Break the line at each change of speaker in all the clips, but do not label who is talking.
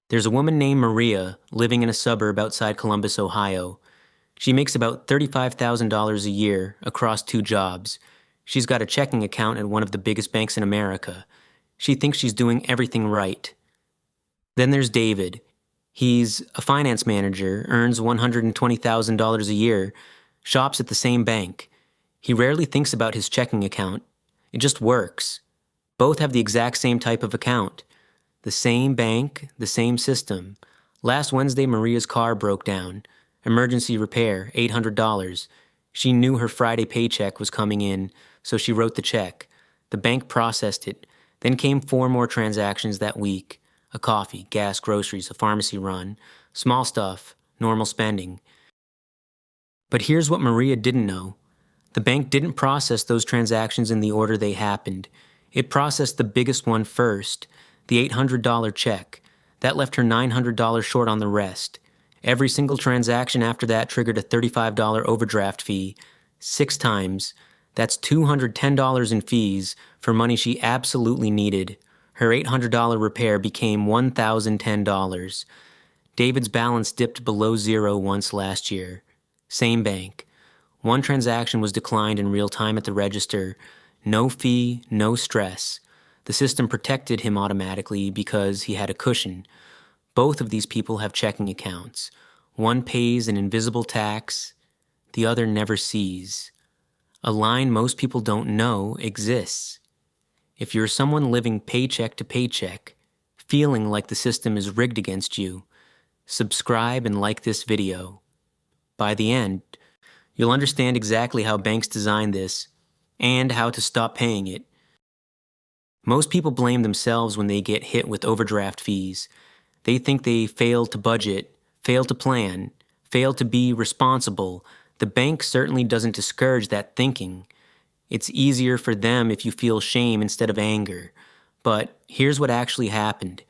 There's a woman named Maria living in a suburb outside Columbus, Ohio. She makes about $35,000 a year across 2 jobs. She's got a checking account at one of the biggest banks in America. She thinks she's doing everything right. Then there's David. He's a finance manager, earns $120,000 a year, shops at the same bank. He rarely thinks about his checking account. It just works. Both have the exact same type of account. The same bank, the same system. Last Wednesday, Maria's car broke down. Emergency repair, $800. She knew her Friday paycheck was coming in, so she wrote the check. The bank processed it. Then came 4 more transactions that week. A coffee, gas, groceries, a pharmacy run. Small stuff, normal spending. But here's what Maria didn't know. The bank didn't process those transactions in the order they happened. It processed the biggest one first, the $800 check. That left her $900 short on the rest. Every single transaction after that triggered a $35 overdraft fee. 6 times. That's $210 in fees for money she absolutely needed. Her $800 repair became $1,010. David's balance dipped below zero once last year. Same bank. 1 transaction was declined in real time at the register. No fee, no stress. The system protected him automatically because he had a cushion. Both of these people have checking accounts. One pays an invisible tax, the other never sees. A line most people don't know exists. If you're someone living paycheck to paycheck, feeling like the system is rigged against you, subscribe and like this video. By the end, you'll understand exactly how banks design this and how to stop paying it. Most people blame themselves when they get hit with overdraft fees. They think they failed to budget, failed to plan, failed to be responsible. The bank certainly doesn't discourage that thinking. It's easier for them if you feel shame instead of anger. But here's what actually happened.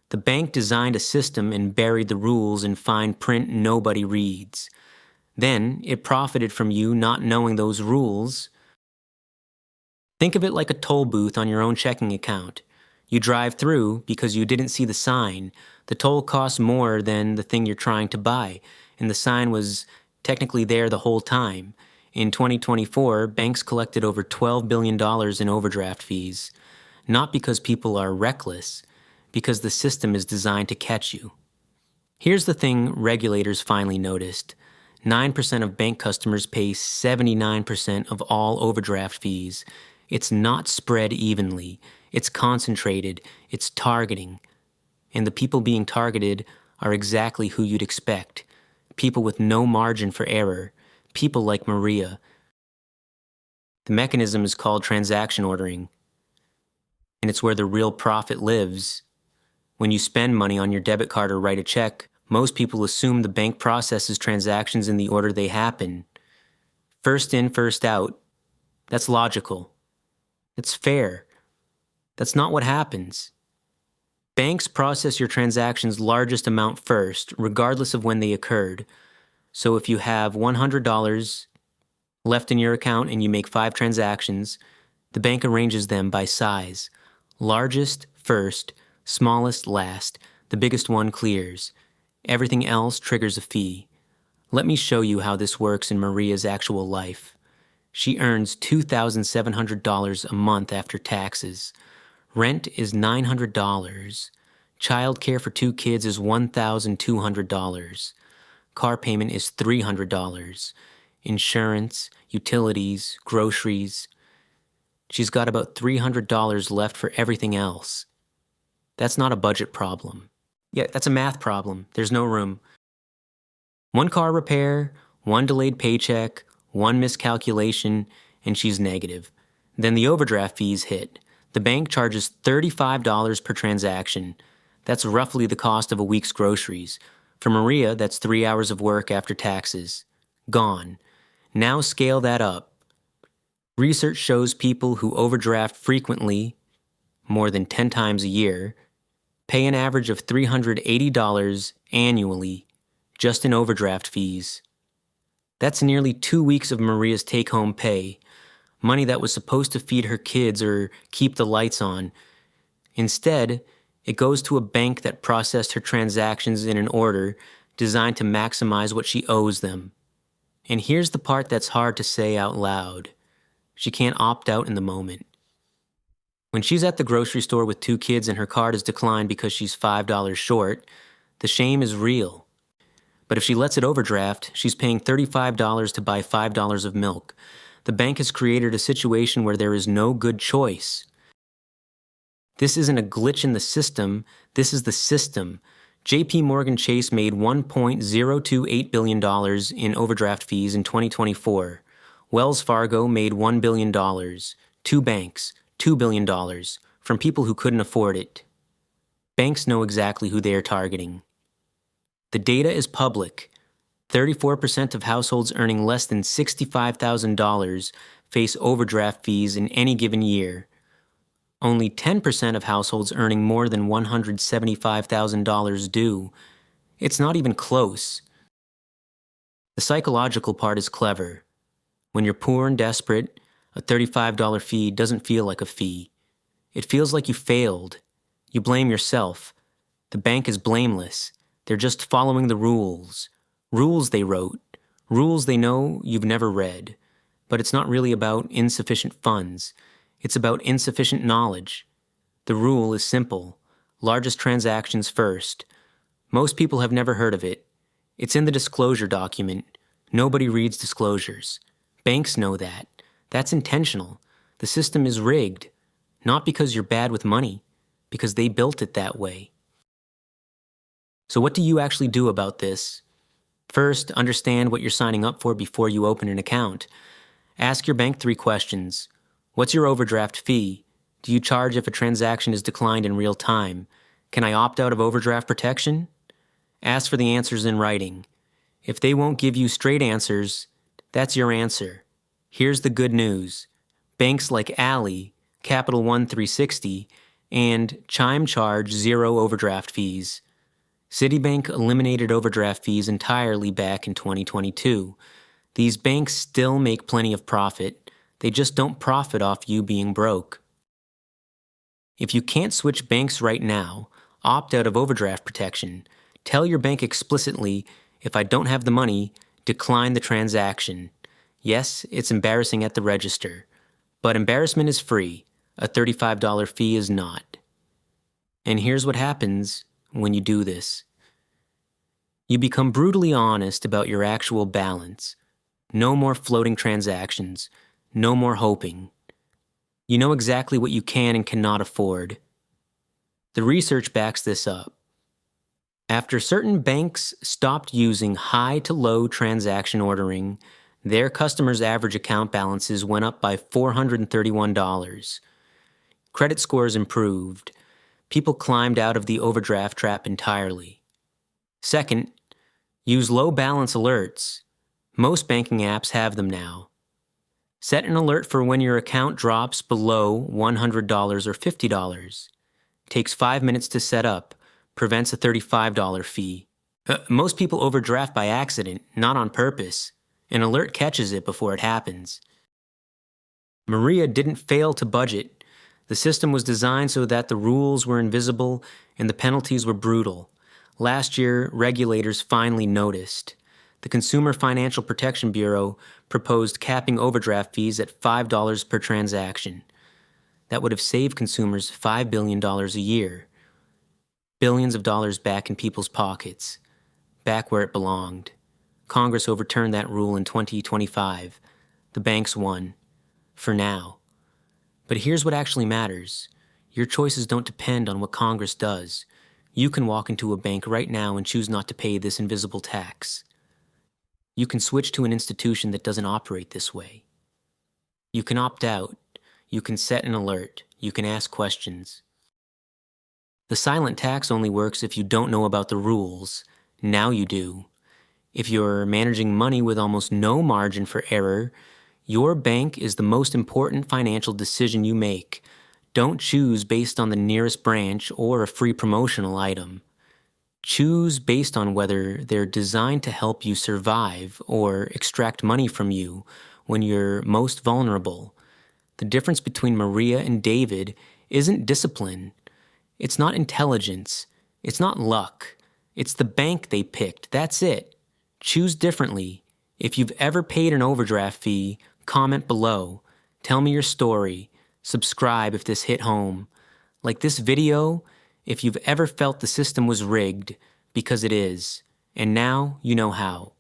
The bank designed a system and buried the rules in fine print nobody reads. Then it profited from you not knowing those rules. Think of it like a toll booth on your own checking account. You drive through because you didn't see the sign. The toll costs more than the thing you're trying to buy, and the sign was technically there the whole time. In 2024, banks collected over $12 billion in overdraft fees. Not because people are reckless, because the system is designed to catch you. Here's the thing regulators finally noticed. 9% of bank customers pay 79% of all overdraft fees. It's not spread evenly. It's concentrated. It's targeting. And the people being targeted are exactly who you'd expect. People with no margin for error. People like Maria. The mechanism is called transaction ordering. And it's where the real profit lives. When you spend money on your debit card or write a check, most people assume the bank processes transactions in the order they happen. First in, first out. That's logical. It's fair. That's not what happens. Banks process your transactions' largest amount first, regardless of when they occurred. So if you have $100 left in your account and you make 5 transactions, the bank arranges them by size. Largest first, smallest last, the biggest one clears. Everything else triggers a fee. Let me show you how this works in Maria's actual life. She earns $2,700 a month after taxes. Rent is $900. Childcare for 2 kids is $1,200. Car payment is $300. Insurance, utilities, groceries. She's got about $300 left for everything else. That's not a budget problem. Yeah, that's a math problem. There's no room. 1 car repair, 1 delayed paycheck, 1 miscalculation, and she's negative. Then the overdraft fees hit. The bank charges $35 per transaction. That's roughly the cost of a week's groceries. For Maria, that's 3 hours of work after taxes. Gone. Now scale that up. Research shows people who overdraft frequently, more than 10 times a year, pay an average of $380 annually just in overdraft fees. That's nearly 2 weeks of Maria's take-home pay, money that was supposed to feed her kids or keep the lights on. Instead, It goes to a bank that processed her transactions in an order designed to maximize what she owes them. And here's the part that's hard to say out loud. She can't opt out in the moment. When she's at the grocery store with 2 kids and her card is declined because she's $5 short, the shame is real. But if she lets it overdraft, she's paying $35 to buy $5 of milk. The bank has created a situation where there is no good choice. This isn't a glitch in the system, this is the system. JP Morgan Chase made $1.028 billion in overdraft fees in 2024. Wells Fargo made $1 billion. 2 banks, $2 billion, from people who couldn't afford it. Banks know exactly who they are targeting. The data is public. 34% of households earning less than $65,000 face overdraft fees in any given year. Only 10% of households earning more than $175,000 do. It's not even close. The psychological part is clever. When you're poor and desperate, a $35 fee doesn't feel like a fee. It feels like you failed. You blame yourself. The bank is blameless. They're just following the rules. Rules they wrote. Rules they know you've never read. But it's not really about insufficient funds. It's about insufficient knowledge. The rule is simple. Largest transactions first. Most people have never heard of it. It's in the disclosure document. Nobody reads disclosures. Banks know that. That's intentional. The system is rigged. Not because you're bad with money, because they built it that way. So what do you actually do about this? First, understand what you're signing up for before you open an account. Ask your bank 3 questions. What's your overdraft fee? Do you charge if a transaction is declined in real time? Can I opt out of overdraft protection? Ask for the answers in writing. If they won't give you straight answers, that's your answer. Here's the good news. Banks like Ally, Capital One 360, and Chime charge 0 overdraft fees. Citibank eliminated overdraft fees entirely back in 2022. These banks still make plenty of profit. They just don't profit off you being broke. If you can't switch banks right now, opt out of overdraft protection. Tell your bank explicitly, if I don't have the money, decline the transaction. Yes, it's embarrassing at the register, but embarrassment is free. A $35 fee is not. And here's what happens when you do this. You become brutally honest about your actual balance. No more floating transactions. No more hoping. You know exactly what you can and cannot afford. The research backs this up. After certain banks stopped using high to low transaction ordering, their customers' average account balances went up by $431. Credit scores improved. People climbed out of the overdraft trap entirely. Second, use low balance alerts. Most banking apps have them now. Set an alert for when your account drops below $100 or $50. Takes 5 minutes to set up. Prevents a $35 fee. Most people overdraft by accident, not on purpose. An alert catches it before it happens. Maria didn't fail to budget. The system was designed so that the rules were invisible and the penalties were brutal. Last year, regulators finally noticed. The Consumer Financial Protection Bureau proposed capping overdraft fees at $5 per transaction. That would have saved consumers $5 billion a year. Billions of dollars back in people's pockets, back where it belonged. Congress overturned that rule in 2025. The banks won. For now. But here's what actually matters. Your choices don't depend on what Congress does. You can walk into a bank right now and choose not to pay this invisible tax. You can switch to an institution that doesn't operate this way. You can opt out. You can set an alert. You can ask questions. The silent tax only works if you don't know about the rules. Now you do. If you're managing money with almost no margin for error, your bank is the most important financial decision you make. Don't choose based on the nearest branch or a free promotional item. Choose based on whether they're designed to help you survive or extract money from you when you're most vulnerable. The difference between Maria and David isn't discipline. It's not intelligence. It's not luck. It's the bank they picked. That's it. Choose differently. If you've ever paid an overdraft fee, comment below. Tell me your story. Subscribe if this hit home. Like this video, if you've ever felt the system was rigged, because it is. And now you know how.